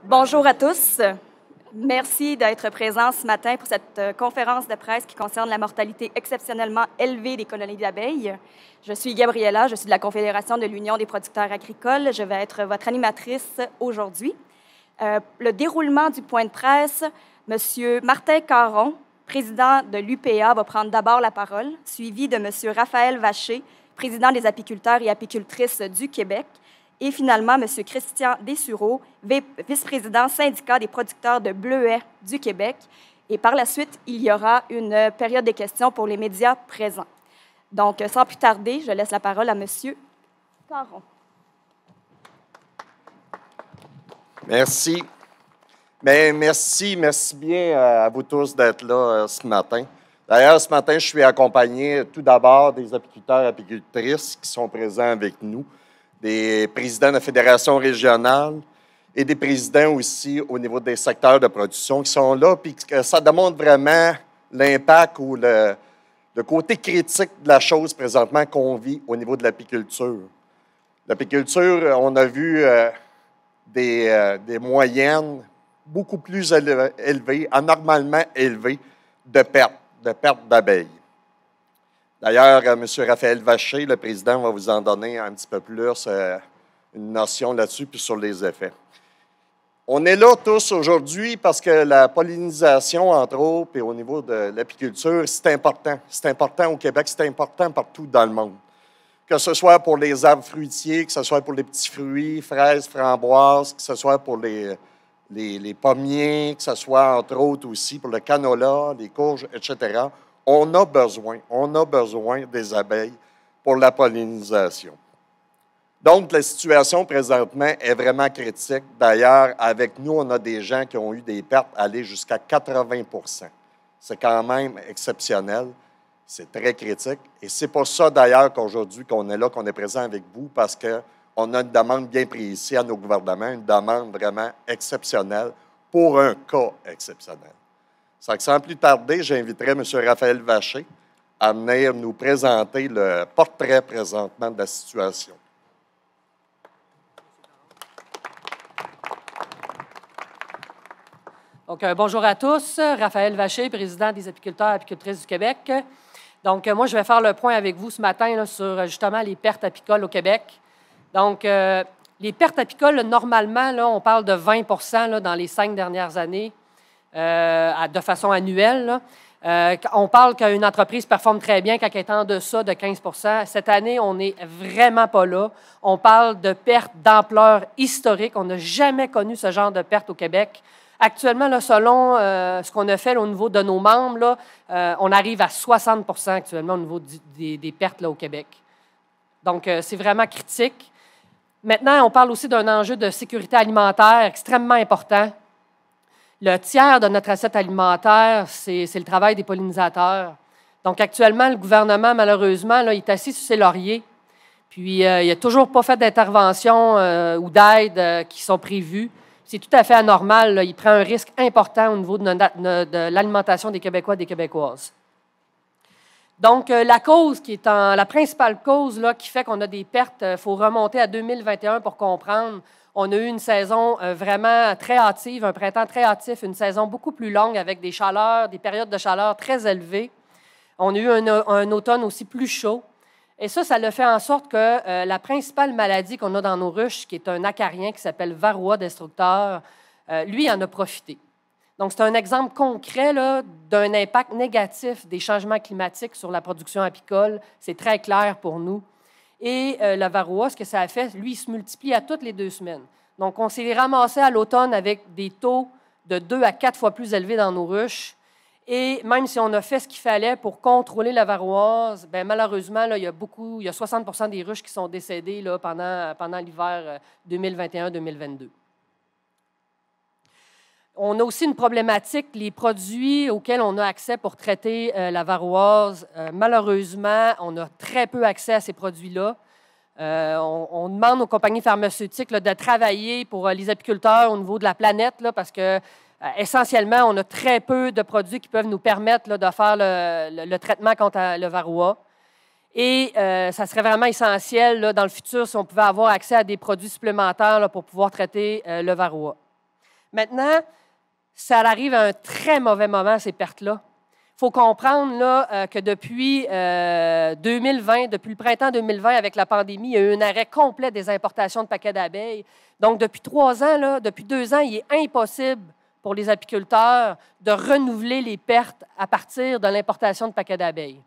Bonjour à tous. Merci d'être présents ce matin pour cette conférence de presse qui concerne la mortalité exceptionnellement élevée des colonies d'abeilles. Je suis Gabriella, je suis de la Confédération de l'Union des producteurs agricoles. Je vais être votre animatrice aujourd'hui. Le déroulement du point de presse, M. Martin Caron, président de l'UPA, va prendre d'abord la parole, suivi de M. Raphaël Vacher, président des apiculteurs et apicultrices du Québec, et finalement, M. Christian Dessureau, vice-président syndicat des producteurs de bleuets du Québec. Et par la suite, il y aura une période de questions pour les médias présents. Donc, sans plus tarder, je laisse la parole à M. Caron. Merci. Bien, merci bien à vous tous d'être là ce matin. D'ailleurs, ce matin, je suis accompagné tout d'abord des apiculteurs et apicultrices qui sont présents avec nous, des présidents de la fédération régionale et des présidents aussi au niveau des secteurs de production qui sont là, puis que ça démontre vraiment l'impact ou le côté critique de la chose présentement qu'on vit au niveau de l'apiculture. L'apiculture, on a vu des moyennes beaucoup plus élevées, anormalement élevées, de perte d'abeilles. D'ailleurs, M. Raphaël Vacher, le président, va vous en donner un petit peu plus une notion là-dessus, puis sur les effets. On est là tous aujourd'hui parce que la pollinisation, entre autres, et au niveau de l'apiculture, c'est important. C'est important au Québec, c'est important partout dans le monde. Que ce soit pour les arbres fruitiers, que ce soit pour les petits fruits, fraises, framboises, que ce soit pour les pommiers, que ce soit, entre autres, aussi pour le canola, les courges, etc., on a besoin des abeilles pour la pollinisation. Donc, la situation présentement est vraiment critique. D'ailleurs, avec nous, on a des gens qui ont eu des pertes aller jusqu'à 80 %. C'est quand même exceptionnel. C'est très critique. Et c'est pour ça, d'ailleurs, qu'aujourd'hui, qu'on est là, qu'on est présent avec vous, parce qu'on a une demande bien précise à nos gouvernements, une demande vraiment exceptionnelle pour un cas exceptionnel. Sans plus tarder, j'inviterai M. Raphaël Vacher à venir nous présenter le portrait présentement de la situation. Donc, bonjour à tous. Raphaël Vacher, président des apiculteurs et apicultrices du Québec. Donc, moi, je vais faire le point avec vous ce matin là, sur justement les pertes apicoles au Québec. Donc, les pertes apicoles, normalement, là, on parle de 20 % là, dans les 5 dernières années. De façon annuelle. On parle qu'une entreprise performe très bien quand elle est en deçà de 15 %. Cette année, on n'est vraiment pas là. On parle de pertes d'ampleur historique. On n'a jamais connu ce genre de pertes au Québec. Actuellement, là, selon ce qu'on a fait là, au niveau de nos membres, là, on arrive à 60 % actuellement au niveau des pertes là, au Québec. Donc, c'est vraiment critique. Maintenant, on parle aussi d'un enjeu de sécurité alimentaire extrêmement important. Le tiers de notre assiette alimentaire, c'est le travail des pollinisateurs. Donc, actuellement, le gouvernement, malheureusement, là, il est assis sur ses lauriers. Puis, il n'a toujours pas fait d'intervention ou d'aide qui sont prévues. C'est tout à fait anormal. Là. Il prend un risque important au niveau de l'alimentation des Québécois et des Québécoises. Donc, la principale cause là, qui fait qu'on a des pertes, il faut remonter à 2021 pour comprendre. On a eu une saison vraiment très hâtive, un printemps très hâtif, une saison beaucoup plus longue avec des chaleurs, des périodes de chaleur très élevées. On a eu un automne aussi plus chaud. Et ça a fait en sorte que la principale maladie qu'on a dans nos ruches, qui est un acarien qui s'appelle Varroa destructeur, lui en a profité. Donc, c'est un exemple concret là, d'un impact négatif des changements climatiques sur la production apicole. C'est très clair pour nous. Et le varroa, ce que ça a fait, lui, il se multiplie à toutes les 2 semaines. Donc, on s'est ramassé à l'automne avec des taux de 2 à 4 fois plus élevés dans nos ruches. Et même si on a fait ce qu'il fallait pour contrôler la varroise, bien, malheureusement, là, il y a 60 % des ruches qui sont décédées là, pendant l'hiver 2021-2022. On a aussi une problématique, les produits auxquels on a accès pour traiter la varroise. Malheureusement, on a très peu accès à ces produits-là. On demande aux compagnies pharmaceutiques là, de travailler pour les apiculteurs au niveau de la planète là, parce que, essentiellement, on a très peu de produits qui peuvent nous permettre là, de faire le traitement contre le varroa. Et ça serait vraiment essentiel là, dans le futur si on pouvait avoir accès à des produits supplémentaires là, pour pouvoir traiter le varroa. Maintenant, ça arrive à un très mauvais moment, ces pertes-là. Il faut comprendre là, que depuis 2020, depuis le printemps 2020, avec la pandémie, il y a eu un arrêt complet des importations de paquets d'abeilles. Donc, depuis 3 ans, là, depuis 2 ans, il est impossible pour les apiculteurs de renouveler les pertes à partir de l'importation de paquets d'abeilles.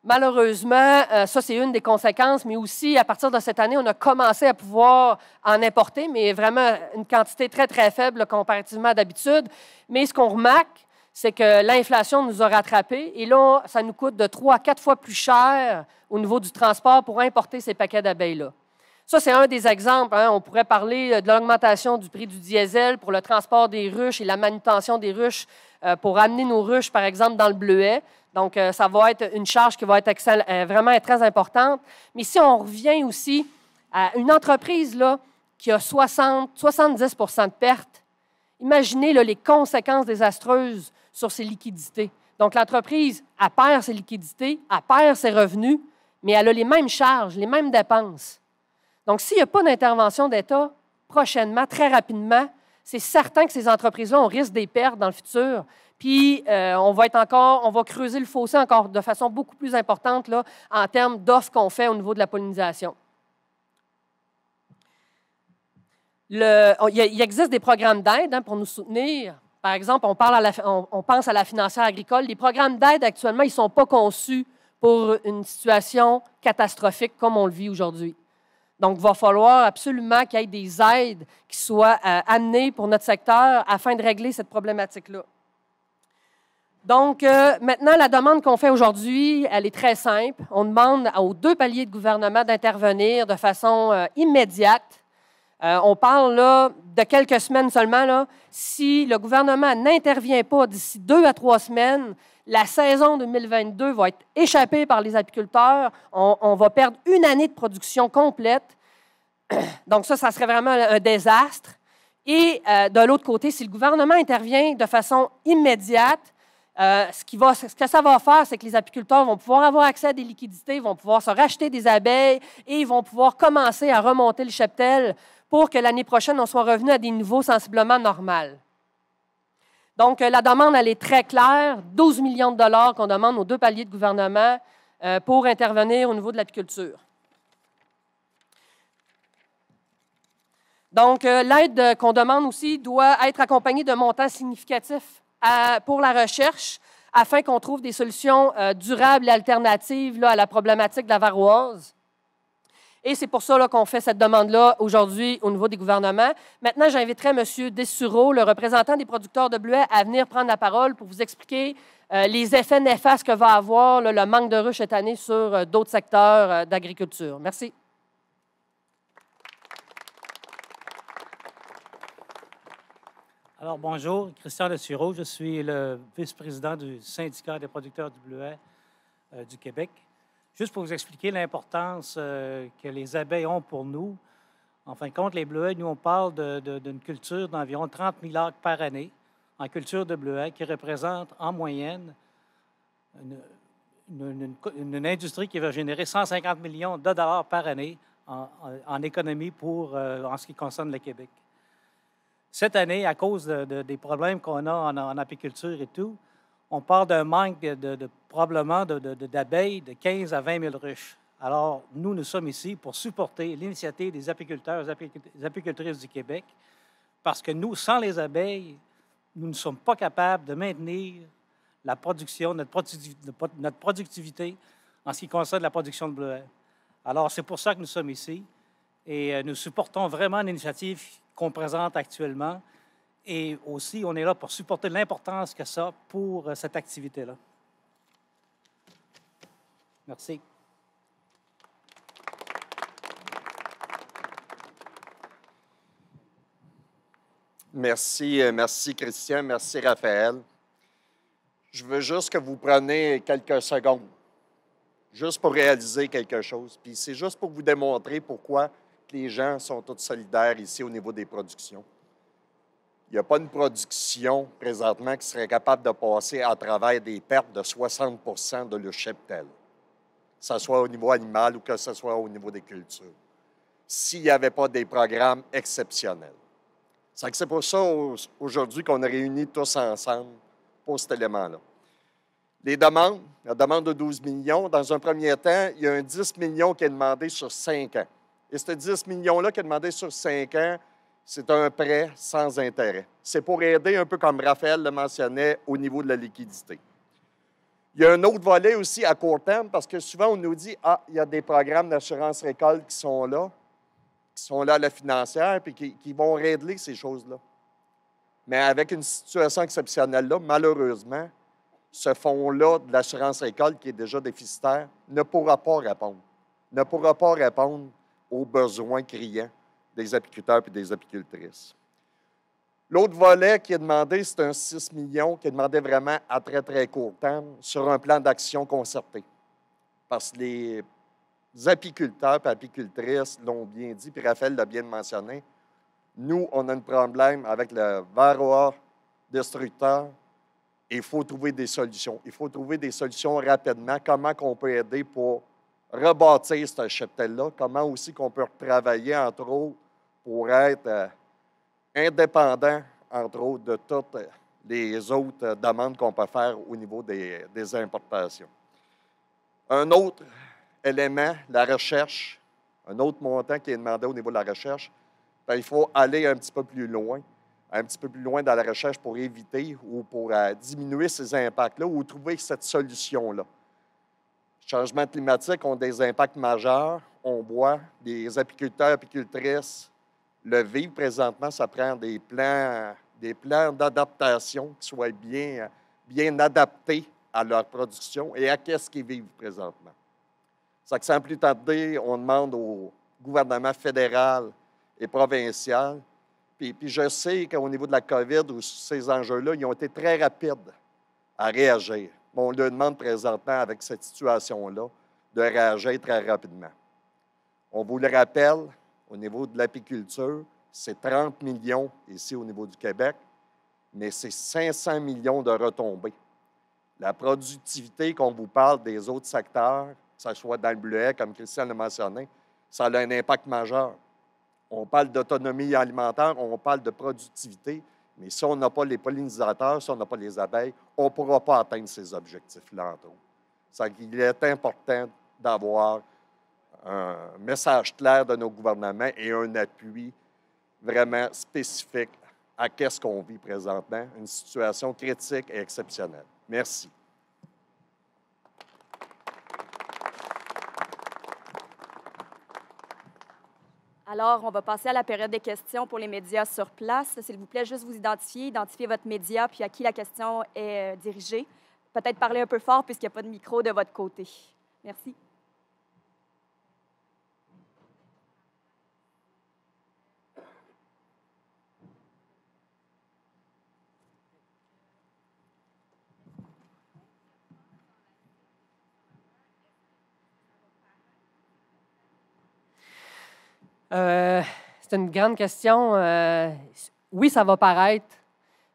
Malheureusement, ça, c'est une des conséquences, mais aussi, à partir de cette année, on a commencé à pouvoir en importer, mais vraiment une quantité très, très faible là, comparativement à d'habitude. Mais ce qu'on remarque, c'est que l'inflation nous a rattrapés et là, ça nous coûte de 3 à 4 fois plus cher au niveau du transport pour importer ces paquets d'abeilles-là. Ça, c'est un des exemples. Hein. On pourrait parler de l'augmentation du prix du diesel pour le transport des ruches et la manutention des ruches pour amener nos ruches, par exemple, dans le bleuet. Donc, ça va être une charge qui va être vraiment très importante. Mais si on revient aussi à une entreprise là, qui a 70 de pertes, imaginez là, les conséquences désastreuses sur ses liquidités. Donc, l'entreprise, elle perd ses liquidités, elle perd ses revenus, mais elle a les mêmes charges, les mêmes dépenses. Donc, s'il n'y a pas d'intervention d'État prochainement, très rapidement, c'est certain que ces entreprises-là, on risque des pertes dans le futur. Puis, on va creuser le fossé encore de façon beaucoup plus importante là, en termes d'offres qu'on fait au niveau de la pollinisation. Il existe des programmes d'aide hein, pour nous soutenir. Par exemple, on pense à la financière agricole. Les programmes d'aide, actuellement, ils ne sont pas conçus pour une situation catastrophique comme on le vit aujourd'hui. Donc, il va falloir absolument qu'il y ait des aides qui soient amenées pour notre secteur afin de régler cette problématique-là. Donc, maintenant, la demande qu'on fait aujourd'hui, elle est très simple. On demande aux 2 paliers de gouvernement d'intervenir de façon immédiate. On parle là, de quelques semaines seulement. Là. Si le gouvernement n'intervient pas d'ici 2 à 3 semaines, la saison 2022 va être échappée par les apiculteurs. On va perdre une année de production complète. Donc ça serait vraiment un désastre. Et de l'autre côté, si le gouvernement intervient de façon immédiate, ce que ça va faire, c'est que les apiculteurs vont pouvoir avoir accès à des liquidités, vont pouvoir se racheter des abeilles et ils vont pouvoir commencer à remonter le cheptel pour que l'année prochaine, on soit revenu à des niveaux sensiblement normaux. Donc, la demande, elle est très claire. 12 millions de dollars qu'on demande aux 2 paliers de gouvernement pour intervenir au niveau de l'apiculture. Donc, l'aide qu'on demande aussi doit être accompagnée d'un montant significatif pour la recherche afin qu'on trouve des solutions durables et alternatives là, à la problématique de la varroise. Et c'est pour ça qu'on fait cette demande-là aujourd'hui au niveau des gouvernements. Maintenant, j'inviterai M. Dessureau, le représentant des producteurs de bleuets, à venir prendre la parole pour vous expliquer les effets néfastes que va avoir là, le manque de ruches cette année sur d'autres secteurs d'agriculture. Merci. Alors, bonjour, Christian Dessureau. Je suis le vice-président du syndicat des producteurs du bleuet du Québec. Juste pour vous expliquer l'importance que les abeilles ont pour nous, en fin de compte, les bleuets, nous, on parle d'une culture d'environ 30 000 acres par année en culture de bleuets qui représente en moyenne une industrie qui va générer 150 millions de dollars par année en économie en ce qui concerne le Québec. Cette année, à cause des problèmes qu'on a en apiculture et tout, on parle d'un manque probablement d'abeilles de 15 à 20 000 ruches. Alors, nous sommes ici pour supporter l'initiative des apiculteurs et des apicultrices du Québec parce que nous, sans les abeilles, nous ne sommes pas capables de maintenir la production, notre productivité en ce qui concerne la production de bleuets. Alors, c'est pour ça que nous sommes ici et nous supportons vraiment l'initiative qu'on présente actuellement. Et aussi, on est là pour supporter l'importance que ça a pour cette activité-là. Merci. Merci Christian, merci Raphaël. Je veux juste que vous preniez quelques secondes, juste pour réaliser quelque chose. Puis c'est juste pour vous démontrer pourquoi les gens sont tous solidaires ici au niveau des productions. Il n'y a pas une production présentement qui serait capable de passer à travers des pertes de 60 % de le cheptel, que ce soit au niveau animal ou que ce soit au niveau des cultures, s'il n'y avait pas des programmes exceptionnels. C'est pour ça aujourd'hui qu'on est réunis tous ensemble pour cet élément-là. Les demandes, la demande de 12 millions, dans un premier temps, il y a un 10 millions qui est demandé sur 5 ans. Et ce 10 millions-là qui est demandé sur 5 ans, c'est un prêt sans intérêt. C'est pour aider, un peu comme Raphaël le mentionnait, au niveau de la liquidité. Il y a un autre volet aussi à court terme, parce que souvent on nous dit « Ah, il y a des programmes d'assurance récolte qui sont là à la financière, puis qui vont régler ces choses-là. » Mais avec une situation exceptionnelle-là, malheureusement, ce fonds-là de l'assurance récolte qui est déjà déficitaire ne pourra pas répondre aux besoins criants des apiculteurs et des apicultrices. L'autre volet qui est demandé, c'est un 6 millions qui est demandé vraiment à très, très court terme sur un plan d'action concerté. Parce que les apiculteurs et apicultrices l'ont bien dit, puis Raphaël l'a bien mentionné, nous, on a un problème avec le varroa destructeur. Il faut trouver des solutions. Il faut trouver des solutions rapidement. Comment on peut aider pour rebâtir ce cheptel-là? Comment aussi qu'on peut travailler, entre autres, pour être indépendant, entre autres, de toutes les autres demandes qu'on peut faire au niveau des importations. Un autre élément, la recherche, un autre montant qui est demandé au niveau de la recherche, bien, il faut aller un petit peu plus loin dans la recherche pour éviter ou pour diminuer ces impacts-là ou trouver cette solution-là. Les changements climatiques ont des impacts majeurs. On voit des apiculteurs et apicultrices le vivre présentement. Ça prend des plans d'adaptation qui soient bien adaptés à leur production et à ce qu'ils vivent présentement. Ça que sans plus tarder, on demande au gouvernement fédéral et provincial. Puis je sais qu'au niveau de la COVID, où ces enjeux-là, ils ont été très rapides à réagir. On leur demande présentement, avec cette situation-là, de réagir très rapidement. On vous le rappelle, au niveau de l'apiculture, c'est 30 millions ici au niveau du Québec, mais c'est 500 millions de retombées. La productivité qu'on vous parle des autres secteurs, que ce soit dans le bleuet, comme Christian l'a mentionné, ça a un impact majeur. On parle d'autonomie alimentaire, on parle de productivité, mais si on n'a pas les pollinisateurs, si on n'a pas les abeilles, on ne pourra pas atteindre ces objectifs-là, entre autres. Il est important d'avoir un message clair de nos gouvernements et un appui vraiment spécifique à ce qu'on vit présentement, une situation critique et exceptionnelle. Merci. Alors, on va passer à la période des questions pour les médias sur place. S'il vous plaît, juste vous identifier votre média, puis à qui la question est dirigée. Peut-être parler un peu fort puisqu'il n'y a pas de micro de votre côté. Merci. C'est une grande question. Oui, ça va paraître.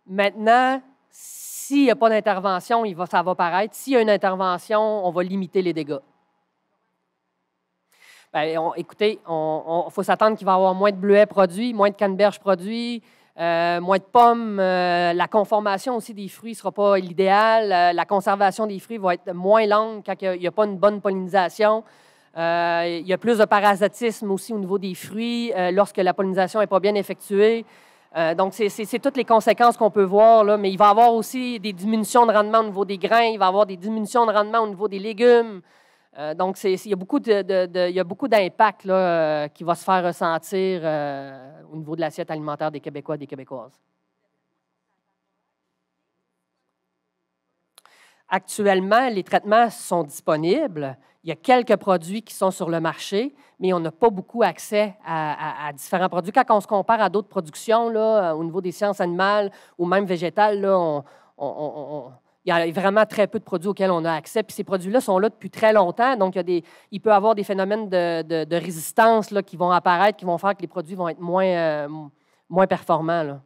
Maintenant, s'il n'y a pas d'intervention, ça va paraître. S'il y a une intervention, on va limiter les dégâts. Bien, écoutez, il faut s'attendre qu'il va y avoir moins de bleuets produits, moins de canneberges produits, moins de pommes. La conformation aussi des fruits ne sera pas l'idéal. La conservation des fruits va être moins longue quand il n'y a pas une bonne pollinisation. Il y a plus de parasitisme aussi au niveau des fruits lorsque la pollinisation n'est pas bien effectuée. Donc, c'est toutes les conséquences qu'on peut voir, là, mais il va y avoir aussi des diminutions de rendement au niveau des grains, il va y avoir des diminutions de rendement au niveau des légumes. Donc, il y a beaucoup d'impact qui va se faire ressentir au niveau de l'assiette alimentaire des Québécois et des Québécoises. Actuellement, les traitements sont disponibles. Il y a quelques produits qui sont sur le marché, mais on n'a pas beaucoup accès à différents produits. Quand on se compare à d'autres productions, là, au niveau des sciences animales ou même végétales, là, il y a vraiment très peu de produits auxquels on a accès. Puis ces produits-là sont là depuis très longtemps. Donc, il peut y avoir des phénomènes de résistance là, qui vont apparaître, qui vont faire que les produits vont être moins performants. Là.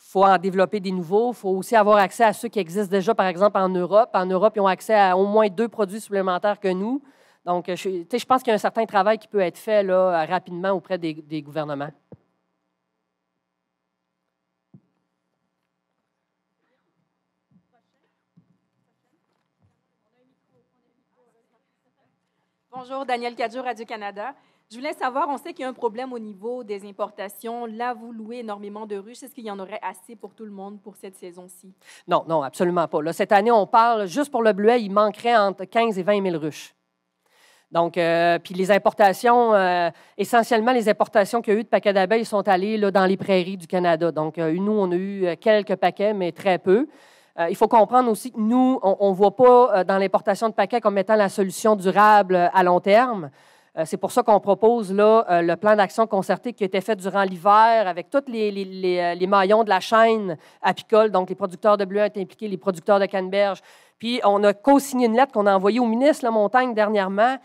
Il faut en développer des nouveaux. Il faut aussi avoir accès à ceux qui existent déjà, par exemple, en Europe. En Europe, ils ont accès à au moins 2 produits supplémentaires que nous. Donc, je pense qu'il y a un certain travail qui peut être fait là, rapidement auprès des gouvernements. Bonjour, Danielle Cadjo, Radio-Canada. Je voulais savoir, on sait qu'il y a un problème au niveau des importations. Là, vous louez énormément de ruches. Est-ce qu'il y en aurait assez pour tout le monde pour cette saison-ci? Non, non, absolument pas. Là, cette année, on parle, juste pour le bleuet, il manquerait entre 15 et 20 000 ruches. Donc, puis les importations, essentiellement, les importations qu'il y a eu de paquets d'abeilles sont allées là, dans les prairies du Canada. Donc, nous, on a eu quelques paquets, mais très peu. Il faut comprendre aussi que nous, on ne voit pas dans l'importation de paquets comme étant la solution durable à long terme. C'est pour ça qu'on propose là, le plan d'action concerté qui a été fait durant l'hiver avec tous les maillons de la chaîne apicole. Donc, les producteurs de bleuets ont impliqués, les producteurs de canneberge. Puis, on a co-signé une lettre qu'on a envoyée au ministre La Montagne dernièrement.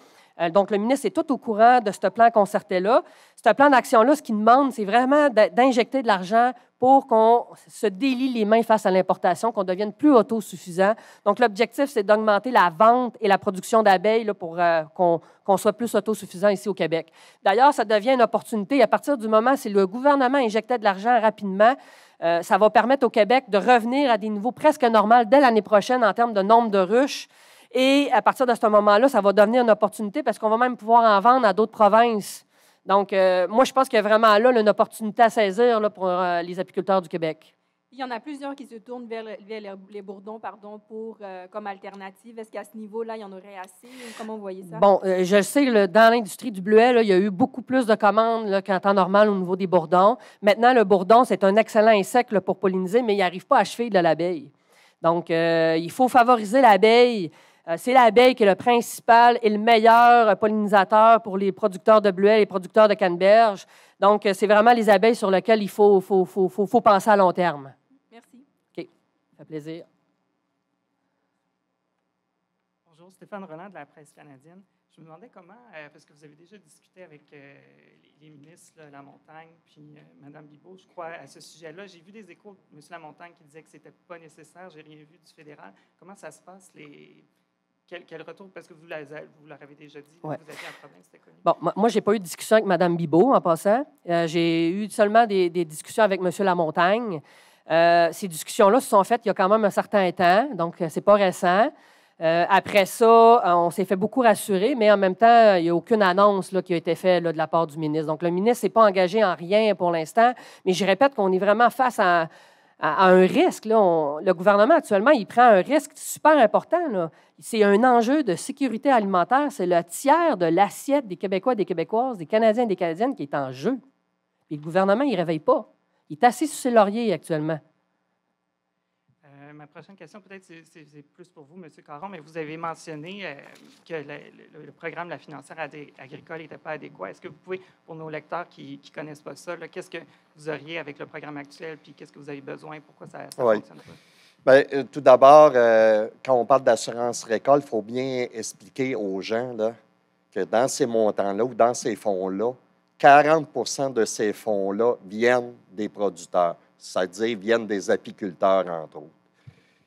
Donc, le ministre est tout au courant de ce plan concerté-là. Ce plan d'action-là, ce qu'il demande, c'est vraiment d'injecter de l'argent pour qu'on se délie les mains face à l'importation, qu'on devienne plus autosuffisant. Donc, l'objectif, c'est d'augmenter la vente et la production d'abeilles là, pour qu'on soit plus autosuffisant ici au Québec. D'ailleurs, ça devient une opportunité. À partir du moment où le gouvernement injectait de l'argent rapidement, ça va permettre au Québec de revenir à des niveaux presque normaux dès l'année prochaine en termes de nombre de ruches. Et à partir de ce moment-là, ça va devenir une opportunité parce qu'on va même pouvoir en vendre à d'autres provinces. Donc, moi, je pense qu'il y a vraiment là une opportunité à saisir là, pour les apiculteurs du Québec. Il y en a plusieurs qui se tournent vers les bourdons pour, comme alternative. Est-ce qu'à ce niveau-là, il y en aurait assez? Comment vous voyez ça? Bon, je sais que dans l'industrie du bleuet, là, il y a eu beaucoup plus de commandes là, qu'en temps normal au niveau des bourdons. Maintenant, le bourdon, c'est un excellent insecte là, pour polliniser, mais il n'arrive pas à cheville de l'abeille. Donc, il faut favoriser l'abeille. C'est l'abeille qui est le principal et le meilleur pollinisateur pour les producteurs de bleuets, les producteurs de canneberge. Donc, c'est vraiment les abeilles sur lesquelles il faut penser à long terme. Merci. OK. Ça fait plaisir. Bonjour, Stéphane Roland de la Presse canadienne. Je me demandais comment, parce que vous avez déjà discuté avec les ministres, là, Lamontagne, puis Mme Bibeau, je crois, à ce sujet-là. J'ai vu des échos de M. Lamontagne qui disait que ce n'était pas nécessaire. Je n'ai rien vu du fédéral. Comment ça se passe, Quel retour? Parce que vous leur avez déjà dit, ouais. Vous aviez un problème, c'était connu. Bon, moi, je n'ai pas eu de discussion avec Mme Bibeau, en passant. J'ai eu seulement des discussions avec M. Lamontagne. Ces discussions-là se sont faites il y a quand même un certain temps, donc c'est pas récent. Après ça, on s'est fait beaucoup rassurer, mais en même temps, il n'y a aucune annonce là, qui a été faite là, de la part du ministre. Donc, le ministre ne s'est pas engagé en rien pour l'instant, mais je répète qu'on est vraiment face à un risque. Là. Le gouvernement, actuellement, il prend un risque super important. Là. C'est un enjeu de sécurité alimentaire. C'est le tiers de l'assiette des Québécois, des Québécoises, des Canadiens et des Canadiennes qui est en jeu. Puis le gouvernement, il ne réveille pas. Il est assis sur ses lauriers actuellement. Ma prochaine question, peut-être, c'est plus pour vous, M. Caron, mais vous avez mentionné que le programme de la financière agricole n'était pas adéquat. Est-ce que vous pouvez, pour nos lecteurs qui ne connaissent pas ça, qu'est-ce que vous auriez avec le programme actuel, puis qu'est-ce que vous avez besoin, pourquoi ça ne fonctionne pas? Bien, tout d'abord, quand on parle d'assurance récolte, il faut bien expliquer aux gens là, que dans ces montants-là ou dans ces fonds-là, 40 de ces fonds-là viennent des producteurs, c'est-à-dire viennent des apiculteurs, entre autres.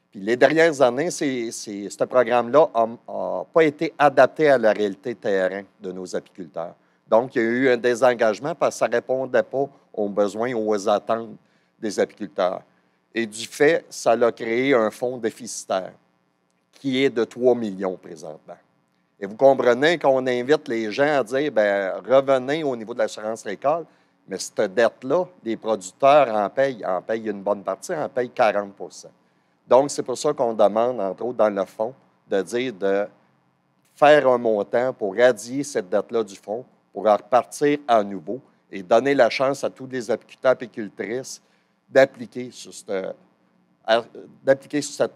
Puis les dernières années, ce programme-là n'a pas été adapté à la réalité terrain de nos apiculteurs. Donc, il y a eu un désengagement parce que ça ne répondait pas aux besoins ou aux attentes des apiculteurs. Et du fait, ça a créé un fonds déficitaire qui est de 3 millions présentement. Et vous comprenez qu'on invite les gens à dire, bien, revenez au niveau de l'assurance récolte, mais cette dette-là, les producteurs en payent une bonne partie, en payent 40 %. Donc, c'est pour ça qu'on demande, entre autres, dans le fonds, de dire de faire un montant pour radier cette dette-là du fonds, pour repartir à nouveau et donner la chance à tous les apiculteurs et apicultrices d'appliquer sur cette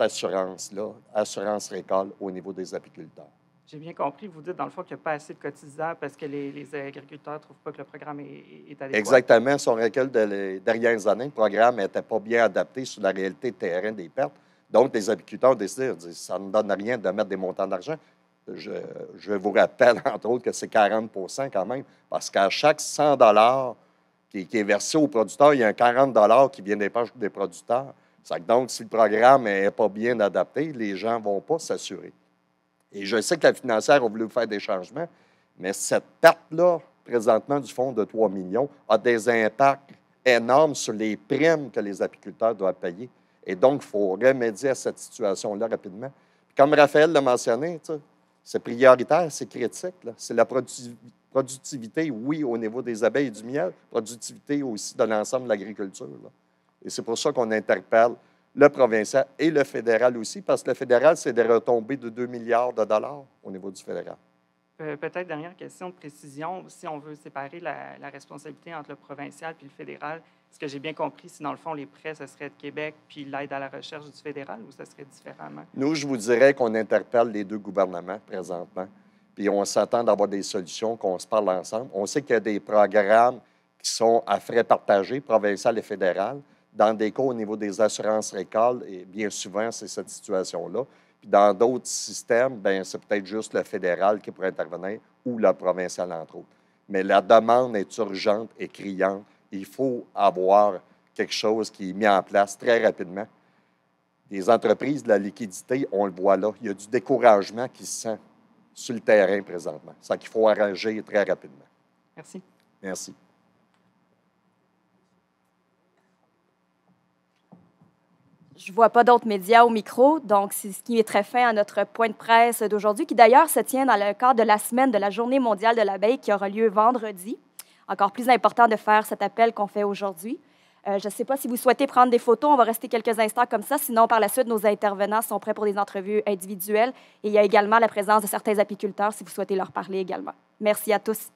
assurance-là, assurance récolte au niveau des apiculteurs. J'ai bien compris. Vous dites, dans le fond, qu'il n'y a pas assez de cotisants parce que les agriculteurs ne trouvent pas que le programme est adéquat. Exactement. Si on recule des dernières années, le programme n'était pas bien adapté sur la réalité de terrain des pertes. Donc, les apiculteurs ont décidé, ça ne donne rien de mettre des montants d'argent. Je vous rappelle, entre autres, que c'est 40 % quand même, parce qu'à chaque 100 $ qui est versé aux producteurs, il y a un 40 $ qui vient des poches des producteurs. Donc, si le programme n'est pas bien adapté, les gens ne vont pas s'assurer. Et je sais que la financière a voulu faire des changements, mais cette perte-là, présentement, du fonds de 3 millions, a des impacts énormes sur les primes que les apiculteurs doivent payer. Et donc, il faut remédier à cette situation-là rapidement. Puis comme Raphaël l'a mentionné, c'est prioritaire, c'est critique. C'est la productivité, oui, au niveau des abeilles et du miel, productivité aussi de l'ensemble de l'agriculture. Et c'est pour ça qu'on interpelle le provincial et le fédéral aussi, parce que le fédéral, c'est des retombées de 2 milliards de dollars au niveau du fédéral. Peut-être dernière question de précision. Si on veut séparer la responsabilité entre le provincial et le fédéral, ce que j'ai bien compris, si dans le fond, les prêts, ce serait de Québec, puis l'aide à la recherche du fédéral, ou ça serait différemment? Nous, je vous dirais qu'on interpelle les deux gouvernements présentement, puis on s'attend d'avoir des solutions, qu'on se parle ensemble. On sait qu'il y a des programmes qui sont à frais partagés, provincial et fédéral. Dans des cas au niveau des assurances récoltes, et bien souvent, c'est cette situation-là. Puis dans d'autres systèmes, bien, c'est peut-être juste le fédéral qui pourrait intervenir ou le provincial, entre autres. Mais la demande est urgente et criante. Il faut avoir quelque chose qui est mis en place très rapidement. Les entreprises de la liquidité, on le voit là, il y a du découragement qui se sent sur le terrain présentement. C'est ça qu'il faut arranger très rapidement. Merci. Merci. Je ne vois pas d'autres médias au micro, donc c'est ce qui est très fin à notre point de presse d'aujourd'hui, qui d'ailleurs se tient dans le cadre de la semaine de la Journée mondiale de l'abeille qui aura lieu vendredi. Encore plus important de faire cet appel qu'on fait aujourd'hui. Je ne sais pas si vous souhaitez prendre des photos, on va rester quelques instants comme ça, sinon par la suite, nos intervenants sont prêts pour des entrevues individuelles et il y a également la présence de certains apiculteurs si vous souhaitez leur parler également. Merci à tous.